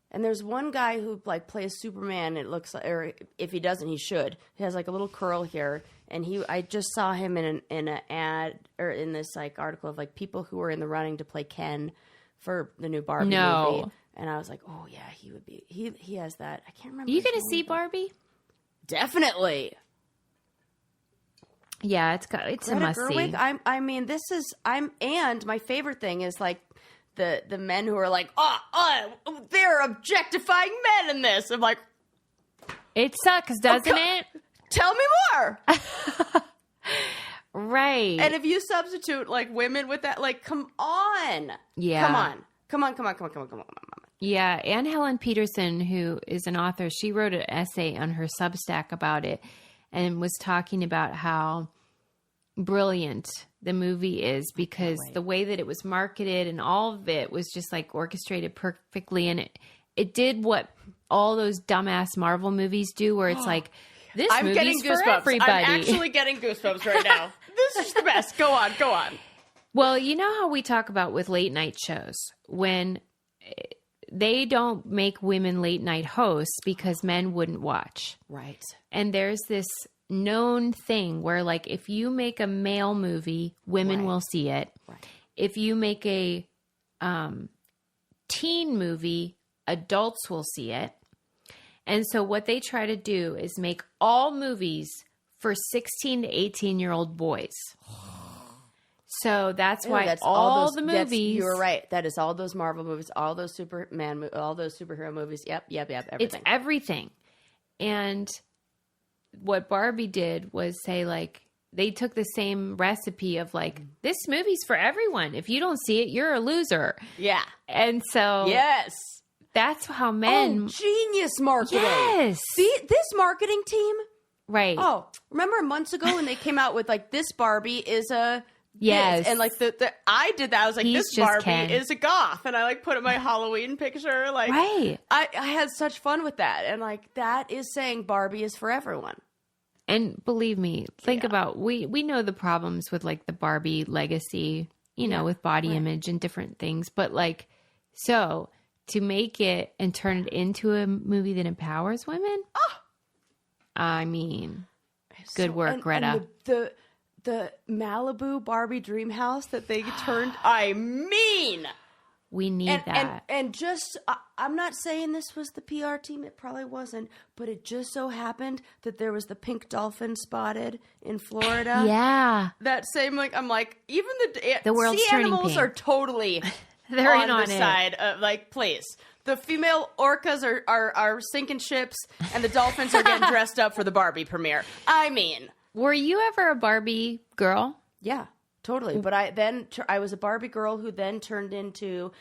And there's one guy who like plays Superman. It looks like, or if he doesn't, he should. He has like a little curl here, and I just saw him in an ad or in this like article of like people who were in the running to play Ken for the new Barbie movie. And I was like, oh yeah, he would be. He has that. I can't remember. Are you going to see Barbie? Definitely. Yeah, it's a must see. And my favorite thing is like the men who are like, they're objectifying men in this. I'm like, it sucks, doesn't it? Tell me more. Right. And if you substitute like women with that, like, come on. Yeah. Come on. Yeah. Anne Helen Peterson, who is an author, she wrote an essay on her Substack about it and was talking about how brilliant the movie is because the way that it was marketed and all of it was just like orchestrated perfectly. And it did what all those dumbass Marvel movies do, where it's like, this movie's for everybody. I'm actually getting goosebumps right now. This is the best. Go on. Well, you know how we talk about with late night shows when they don't make women late night hosts because men wouldn't watch. Right. And there's this known thing where like if you make a male movie, women will see it. Right. If you make a teen movie, adults will see it. And so what they try to do is make all movies for 16 to 18-year-old boys. So that's why all the movies... You were right. That is all those Marvel movies, all those all those superhero movies. Yep, everything. It's everything. And what Barbie did was say, like, they took the same recipe of, like, this movie's for everyone. If you don't see it, you're a loser. Yeah. And so... Yes. That's how men... Oh, genius marketing. Yes. See, this marketing team... Right. Oh, remember months ago when they came out with, like, this Barbie is a Yes. And like I did that. I was like, He's this just Barbie Ken. is a goth. And I like put in my Halloween picture. Like, Right. I had such fun with that. And like, that is saying Barbie is for everyone. And believe me, think about, we know the problems with like the Barbie legacy, you know, with body image and different things. But like, so to make it and turn it into a movie that empowers women, I mean, good work, Greta. And the Malibu Barbie dream house that they turned, I mean, we need that. And just, I'm not saying this was the PR team. It probably wasn't. But it just so happened that there was the pink dolphin spotted in Florida. Yeah. That same, like, I'm like, even the world's sea turning animals pink. are totally They're on in on the it. side of, like, please. The female orcas are sinking ships, and the dolphins are getting dressed up for the Barbie premiere. I mean. Were you ever a Barbie girl? Yeah. Totally. But I was a Barbie girl who then turned into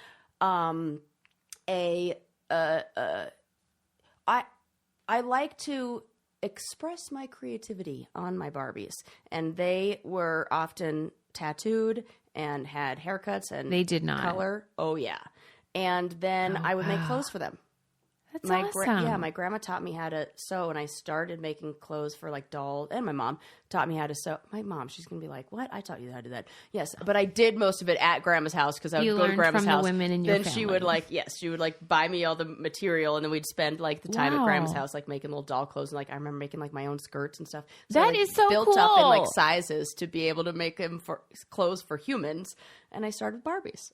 I like to express my creativity on my Barbies, and they were often tattooed and had haircuts and They did not. color. Oh yeah. And then I would make clothes for them. That's awesome. My grandma taught me how to sew, and I started making clothes for like dolls. And my mom taught me how to sew. My mom, she's gonna be like, "What? I taught you how to do that?" Yes, but I did most of it at grandma's house because I would go to grandma's from house. the women in your then family. she would buy me all the material, and then we'd spend like the time at grandma's house like making little doll clothes. And like I remember making like my own skirts and stuff. So That I, like, is so built up in cool. like sizes to be able to make them for clothes for humans. And I started Barbies.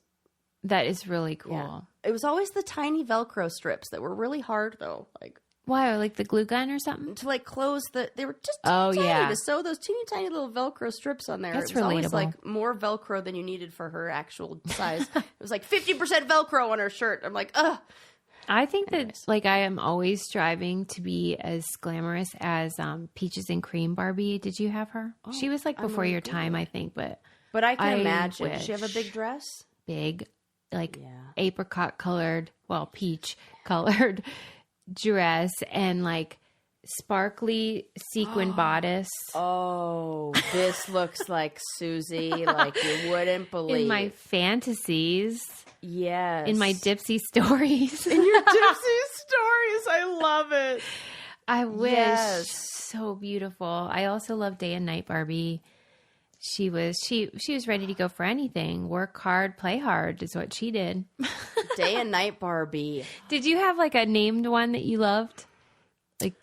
That is really cool. Yeah. It was always the tiny Velcro strips that were really hard though. Like. Why, like the glue gun or something? To like close they were just Oh, tiny yeah. to sew those teeny tiny little Velcro strips on there. That's it was always relatable. like more Velcro than you needed for her actual size. It was like 50% Velcro on her shirt. I'm like, ugh. I think that like I am always striving to be as glamorous as Peaches and Cream Barbie. Did you have her? She was like before your time, I think, but I can I imagine. Did she have a wish. big dress? big, like apricot colored, well, peach colored dress and like sparkly sequin bodice. Oh, this looks like Susie, like you wouldn't believe. In my fantasies. Yes. In my Dipsy stories. In your Dipsy stories. I love it. I wish. Yes. So beautiful. I also love Day and Night Barbie. She was ready to go for anything. Work hard, play hard is what she did. Day and Night Barbie. Did you have like a named one that you loved? Like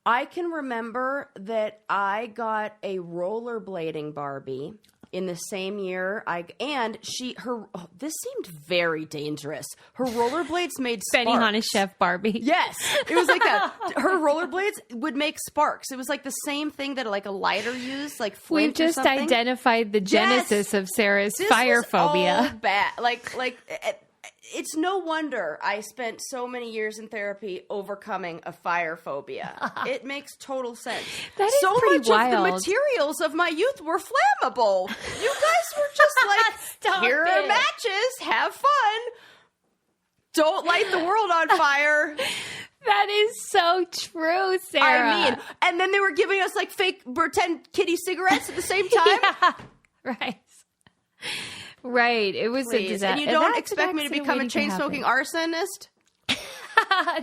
I can remember that I got a rollerblading Barbie in the same year. This seemed very dangerous. Her rollerblades made sparks. Benihana Chef Barbie. Yes, it was like that. Her rollerblades would make sparks. It was like the same thing that like a lighter used, like flint We've just or something. identified the genesis of Sarah's This fire was phobia. all bad. It's no wonder I spent so many years in therapy overcoming a fire phobia. It makes total sense. That is so pretty much wild. of the materials of my youth were flammable. You guys were just like, Stop here are it. matches, have fun. Don't light the world on fire. That is so true, Sarah. I mean, and then they were giving us like fake pretend kitty cigarettes at the same time. Yeah, right. Right. It was a Please. disaster. And you don't expect me to become a chain-smoking arsonist?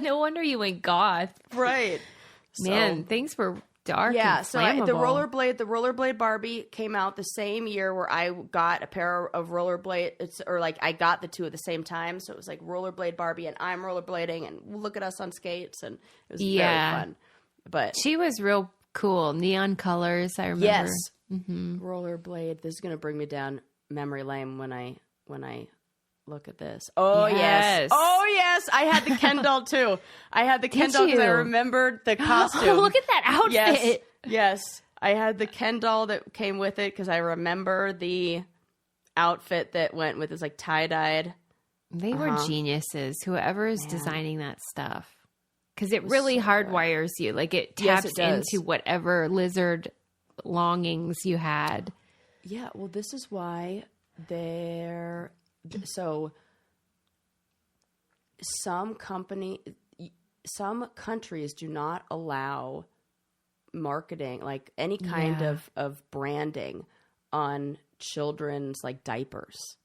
No wonder you went goth. Right. Man, things were dark. Yeah, and so flammable. the rollerblade Barbie came out the same year where I got a pair of rollerblades, or like I got the two at the same time. So it was like rollerblade Barbie and I'm rollerblading and look at us on skates, and it was very fun. But she was real cool. Neon colors, I remember. yes, rollerblade. This is gonna bring me down memory lane when I look at this. Oh Yes. yes, I had the Ken doll too. I had the Ken doll because I you? remembered the costume. Look at that outfit. Yes. I had the Ken doll that came with it because I remember the outfit that went with it. It's like tie-dyed. They were geniuses, whoever is designing that stuff. Because it really hardwires you. Like it Yes, taps it does. into whatever lizard longings you had. Yeah, well, this is why so some countries do not allow marketing, like any kind of branding on children's like diapers.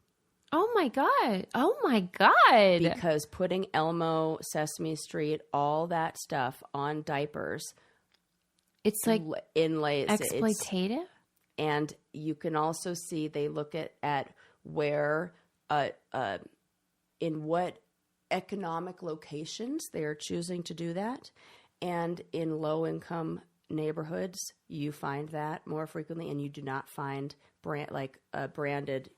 Oh my God. Oh my God. Because putting Elmo, Sesame Street, all that stuff on diapers. It's like inlays. exploitative. And you can also see they look at where, in what economic locations they are choosing to do that. And in low income neighborhoods, you find that more frequently, and you do not find branded,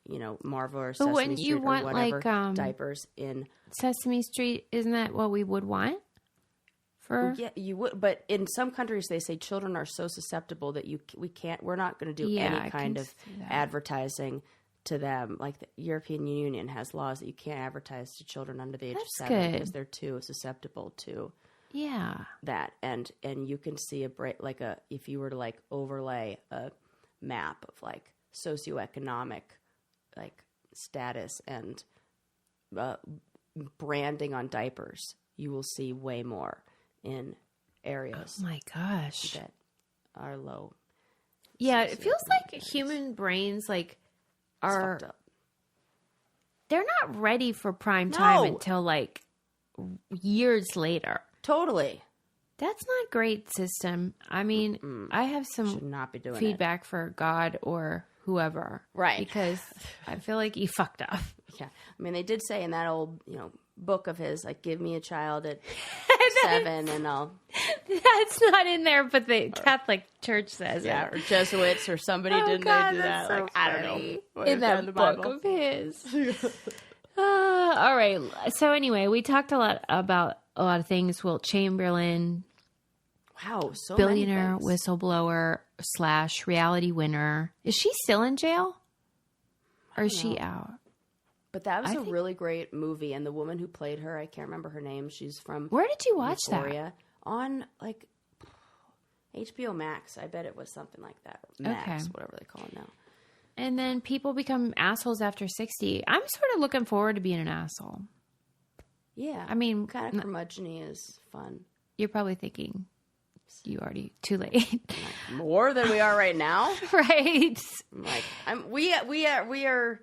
Marvel or Sesame Street or whatever diapers in Sesame Street. Isn't that what we would want? Yeah, you would, but in some countries they say children are so susceptible that we're not going to do any kind of advertising to them. Like the European Union has laws that you can't advertise to children under the age of 7 because they're too susceptible to that. And you can see if you were to overlay a map of socioeconomic status and branding on diapers, you will see way more in areas. Oh my gosh. That are low. Yeah, it feels like human brains are fucked up. They're not ready for prime time until years later. Totally. That's not great system. I mean, I have some Should not be doing feedback for God or whoever. Right. Because I feel like you fucked up. Yeah. I mean, they did say in that old, book of his, give me a child at 7 and I'll... That's not in there, but the Catholic Church says it. Or Jesuits or somebody, didn't they do that? So I don't know. In that book of his. All right. So anyway, we talked about a lot of things. Wilt Chamberlain. Wow, so billionaire, many things. whistleblower / reality winner. Is she still in jail? Or is she out? But that was a really great movie, and the woman who played her, I can't remember her name. She's from Where did you watch Euphoria. On HBO Max. I bet it was something like that. Max, whatever they call it now. And then people become assholes after 60. I'm sort of looking forward to being an asshole. Yeah. I mean, kind of curmudgeon-y is fun. You're probably thinking you already too late. More than we are right now? Right. We are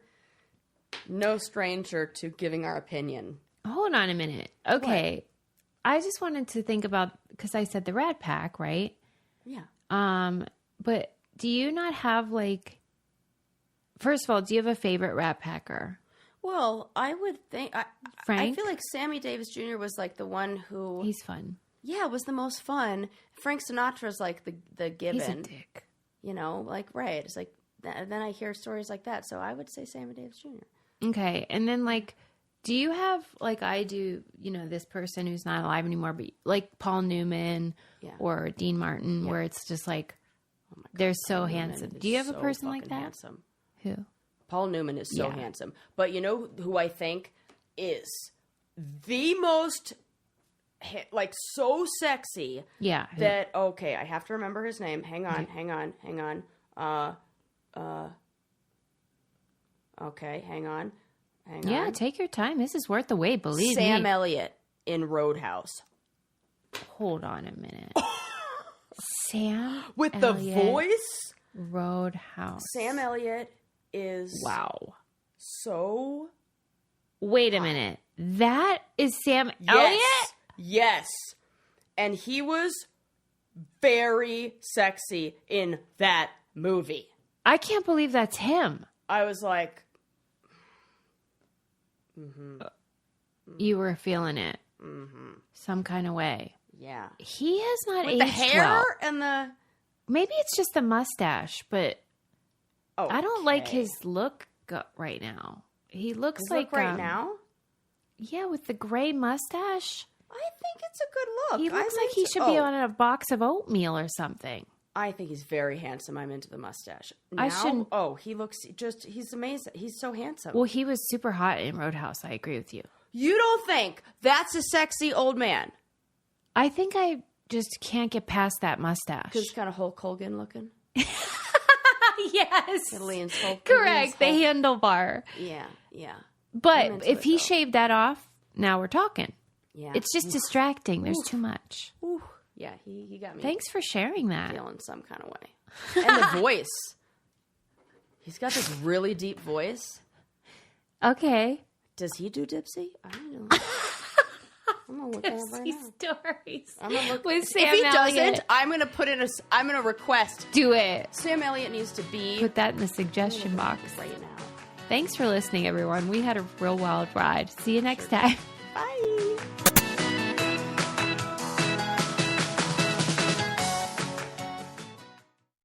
no stranger to giving our opinion. Hold on a minute. Okay. What? I just wanted to think about, because I said the Rat Pack, right? Yeah. But do you not have first of all, do you have a favorite Rat Packer? Well, I would think Frank? I feel like Sammy Davis Jr. was the one who... He's fun. Yeah, was the most fun. Frank Sinatra's the given. He's a dick. Right. It's then I hear stories like that. So I would say Sammy Davis Jr. Okay. And then do you have, I do, this person who's not alive anymore, but Paul Newman or Dean Martin, where it's just oh my God, they're so handsome. Do you have a person like that? Handsome. Who? Paul Newman is so handsome. But you know who I think is the most, so sexy. Yeah. That, okay, I have to remember his name. Hang on. Okay, hang on. Yeah, take your time. This is worth the wait, believe me. Sam Elliott in Roadhouse. Hold on a minute. Sam with Elliott, the voice? Roadhouse. Sam Elliott is... Wow. So... Wait a minute. That is Sam Elliott? Yes. And he was very sexy in that movie. I can't believe that's him. I was like... You were feeling it. Mm-hmm. Some kind of way. Yeah. He has not with aged the hair well. And the... Maybe it's just the mustache, but I don't like his look right now. He looks right now? Yeah, with the gray mustache. I think it's a good look. He looks like he should be on a box of oatmeal or something. I think he's very handsome. I'm into the mustache. Now, I shouldn't. Oh, he looks he's amazing. He's so handsome. Well, he was super hot in Roadhouse. I agree with you. You don't think that's a sexy old man? I think I just can't get past that mustache. Because it's kind of Hulk Hogan looking. Yes. Italian's Hulk. Correct. The handlebar. Yeah. But if he shaved that off, now we're talking. Yeah. It's just distracting. There's too much. Ooh. Yeah, he got me. Thanks for sharing that. Feeling some kind of way. And the voice. He's got this really deep voice. Okay. Does he do Dipsy? I don't know. I'm gonna look at him right now. Stories. I'm gonna look. With Sam if he Elliott. doesn't, I'm gonna request. Do it. Sam Elliott needs to be Put that in the suggestion box. right now. Thanks for listening, everyone. We had a real wild ride. See you next time. Bye.